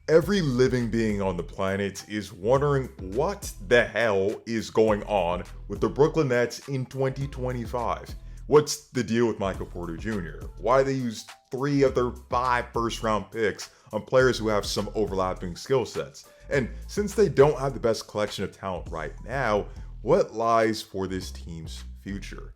Every living being on the planet is wondering what the hell is going on with the Brooklyn Nets in 2025. What's the deal with Michael Porter Jr.? Why they used 3 of their 5 first-round picks on players who have some overlapping skill sets? And since they don't have the best collection of talent right now, what lies for this team's future?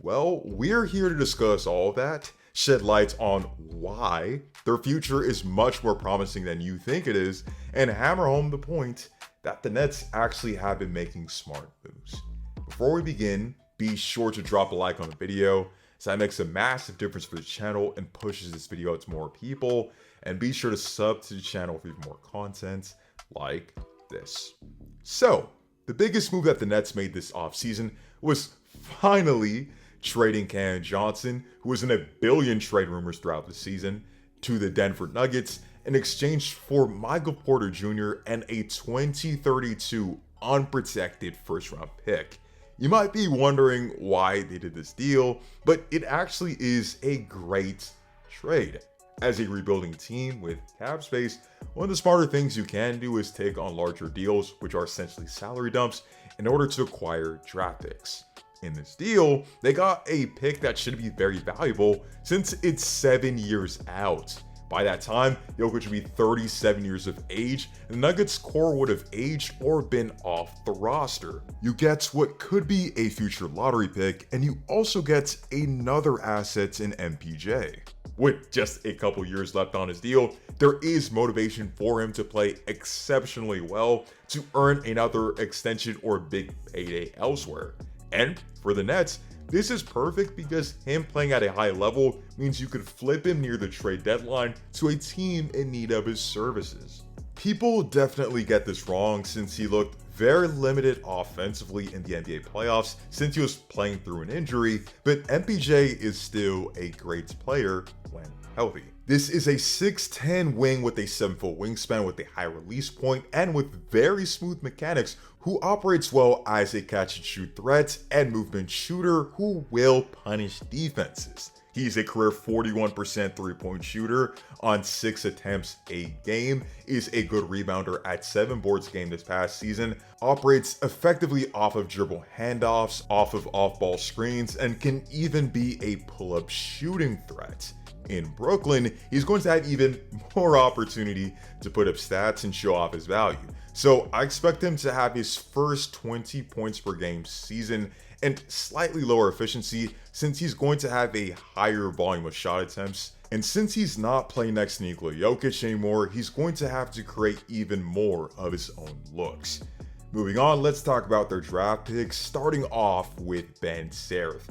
Well, we're here to discuss all of that, shed light on why their future is much more promising than you think it is, and hammer home the point that the Nets actually have been making smart moves. Before we begin, be sure to drop a like on the video, as that makes a massive difference for the channel and pushes this video out to more people, and be sure to sub to the channel for even more content like this. So, the biggest move that the Nets made this offseason was finally trading Cam Johnson, who was in a billion trade rumors throughout the season, to the Denver Nuggets in exchange for Michael Porter Jr. and a 2032 unprotected first-round pick. You might be wondering why they did this deal, but it actually is a great trade. As a rebuilding team with cap space, one of the smarter things you can do is take on larger deals, which are essentially salary dumps, in order to acquire draft picks. In this deal, they got a pick that should be very valuable since it's 7 years out. By that time, Jokic would be 37 years of age, and the Nuggets core would have aged or been off the roster. You get what could be a future lottery pick, and you also get another asset in MPJ. With just a couple years left on his deal, there is motivation for him to play exceptionally well to earn another extension or big payday elsewhere. And for the Nets, this is perfect because him playing at a high level means you could flip him near the trade deadline to a team in need of his services. People definitely get this wrong since he looked very limited offensively in the NBA playoffs since he was playing through an injury, but MPJ is still a great player when healthy. This is a 6'10 wing with a 7-foot wingspan with a high release point and with very smooth mechanics, who operates well as a catch and shoot threat and movement shooter who will punish defenses. He's a career 41% 3-point shooter on 6 attempts a game, is a good rebounder at 7 boards a game this past season, operates effectively off of dribble handoffs, off of off-ball screens, and can even be a pull-up shooting threat. In Brooklyn, he's going to have even more opportunity to put up stats and show off his value. So I expect him to have his first 20 points per game season and slightly lower efficiency since he's going to have a higher volume of shot attempts. And since he's not playing next to Nikola Jokic anymore, he's going to have to create even more of his own looks. Moving on, let's talk about their draft picks, starting off with Ben Saraf.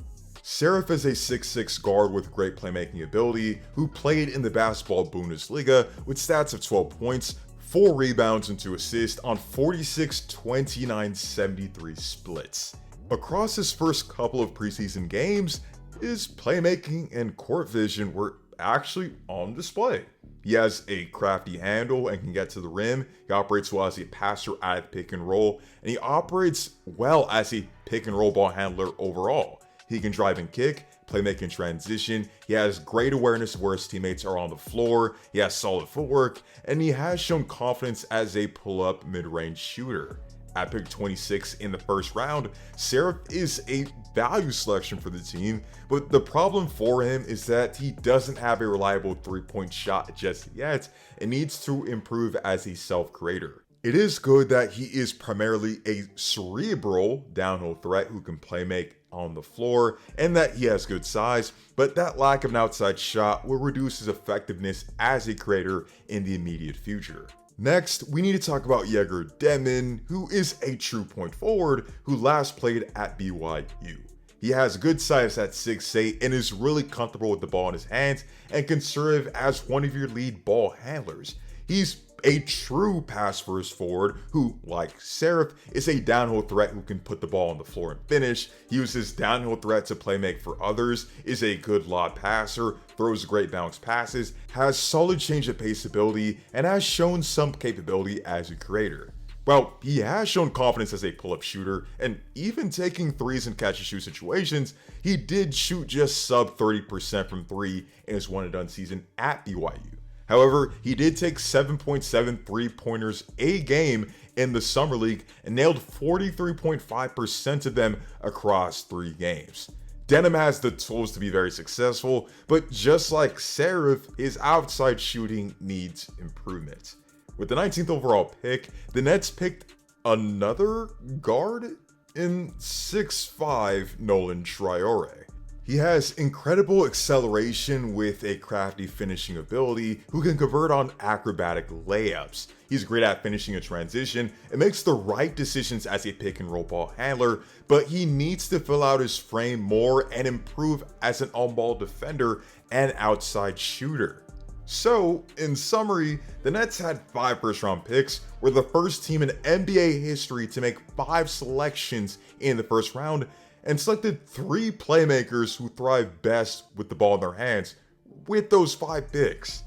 Saraf is a 6'6 guard with great playmaking ability who played in the basketball Bundesliga with stats of 12 points, 4 rebounds and 2 assists on 46, 29, 73 splits. Across his first couple of preseason games, his playmaking and court vision were actually on display. He has a crafty handle and can get to the rim. He operates well as a passer out of pick and roll, and he operates well as a pick and roll ball handler overall. He can drive and kick, playmaking transition. He has great awareness of where his teammates are on the floor. He has solid footwork, and he has shown confidence as a pull-up mid-range shooter. At pick 26 in the first round, Saraf is a value selection for the team, but the problem for him is that he doesn't have a reliable 3-point shot just yet and needs to improve as a self-creator. It is good that he is primarily a cerebral downhill threat who can play make on the floor and that he has good size, but that lack of an outside shot will reduce his effectiveness as a creator in the immediate future. Next, we need to talk about Egor Denim, who is a true point forward who last played at BYU. He has good size at 6'8 and is really comfortable with the ball in his hands and can serve as one of your lead ball handlers. He's a true pass-first forward who, like Saraf, is a downhill threat who can put the ball on the floor and finish. He uses downhill threat to play make for others, is a good lob passer, throws great bounce passes, has solid change of pace ability, and has shown some capability as a creator. Well, he has shown confidence as a pull-up shooter, and even taking threes in catch-and-shoot situations, he did shoot just sub 30% from 3 in his one-and-done season at BYU. However, he did take 7.7 three-pointers a game in the Summer League and nailed 43.5% of them across 3 games. Denim has the tools to be very successful, but just like Saraf, his outside shooting needs improvement. With the 19th overall pick, the Nets picked another guard in 6'5" Nolan Traore. He has incredible acceleration with a crafty finishing ability who can convert on acrobatic layups. He's great at finishing a transition and makes the right decisions as a pick and roll ball handler, but he needs to fill out his frame more and improve as an on-ball defender and outside shooter. So, in summary, the Nets had 5 first-round picks, were the first team in NBA history to make 5 selections in the first round, and selected 3 playmakers who thrive best with the ball in their hands with those 5 picks.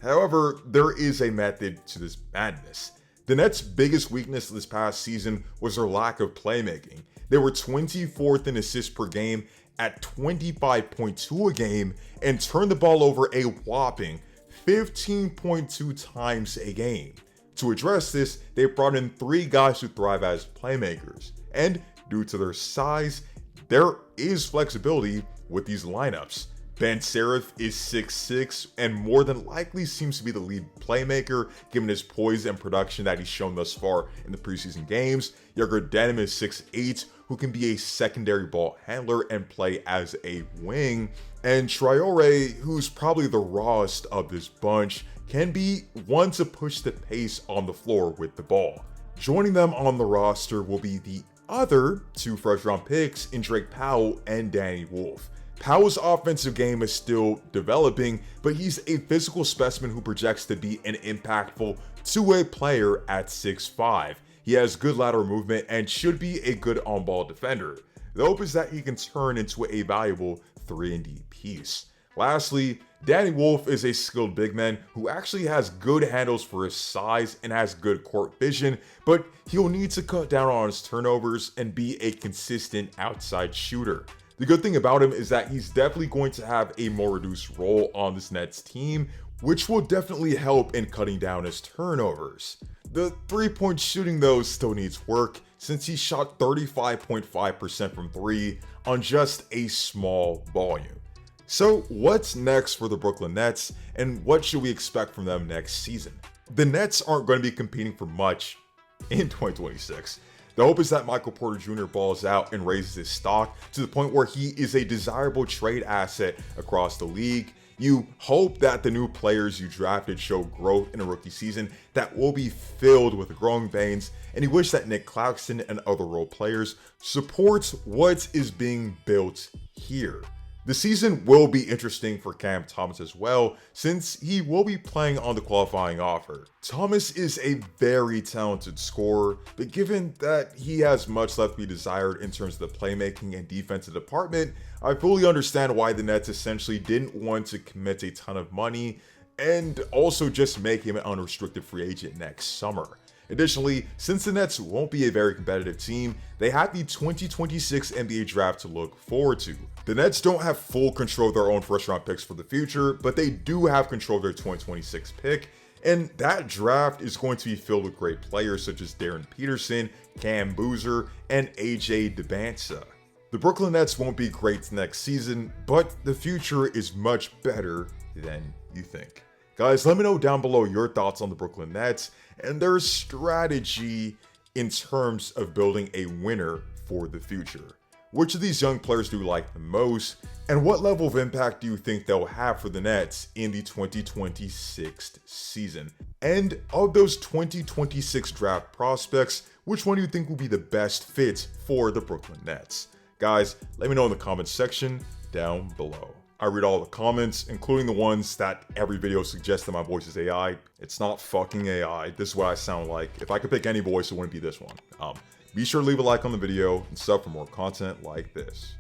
However, there is a method to this madness. The Nets' biggest weakness this past season was their lack of playmaking. They were 24th in assists per game at 25.2 a game and turned the ball over a whopping 15.2 times a game. To address this, they brought in 3 guys who thrive as playmakers, and due to their size, there is flexibility with these lineups. Ben Saraf is 6'6" and more than likely seems to be the lead playmaker given his poise and production that he's shown thus far in the preseason games. Egor Denim is 6'8", who can be a secondary ball handler and play as a wing. And Traore, who's probably the rawest of this bunch, can be one to push the pace on the floor with the ball. Joining them on the roster will be the other 2 first-round picks in Drake Powell and Danny Wolf. Powell's offensive game is still developing, but he's a physical specimen who projects to be an impactful two-way player at 6'5". He has good lateral movement and should be a good on-ball defender. The hope is that he can turn into a valuable 3-and-D piece. Lastly, Danny Wolf is a skilled big man who actually has good handles for his size and has good court vision, but he'll need to cut down on his turnovers and be a consistent outside shooter. The good thing about him is that he's definitely going to have a more reduced role on this Nets team, which will definitely help in cutting down his turnovers. The 3-point shooting though still needs work, since he shot 35.5% from 3 on just a small volume. So what's next for the Brooklyn Nets, and what should we expect from them next season? The Nets aren't going to be competing for much in 2026. The hope is that Michael Porter Jr. balls out and raises his stock to the point where he is a desirable trade asset across the league. You hope that the new players you drafted show growth in a rookie season that will be filled with growing veins, and you wish that Nick Claxton and other role players support what is being built here. The season will be interesting for Cam Thomas as well, since he will be playing on the qualifying offer. Thomas is a very talented scorer, but given that he has much left to be desired in terms of the playmaking and defensive department, I fully understand why the Nets essentially didn't want to commit a ton of money and also just make him an unrestricted free agent next summer. Additionally, since the Nets won't be a very competitive team, they have the 2026 NBA draft to look forward to. The Nets don't have full control of their own first-round picks for the future, but they do have control of their 2026 pick, and that draft is going to be filled with great players such as Darren Peterson, Cam Boozer, and AJ DeBansa. The Brooklyn Nets won't be great next season, but the future is much better than you think. Guys, let me know down below your thoughts on the Brooklyn Nets and their strategy in terms of building a winner for the future. Which of these young players do you like the most, and what level of impact do you think they'll have for the Nets in the 2026 season? And of those 2026 draft prospects, which one do you think will be the best fit for the Brooklyn Nets? Guys, let me know in the comments section down below. I read all the comments, including the ones that every video suggests that my voice is AI. It's not fucking AI. This is what I sound like. If I could pick any voice, it wouldn't be this one. Be sure to leave a like on the video and sub for more content like this.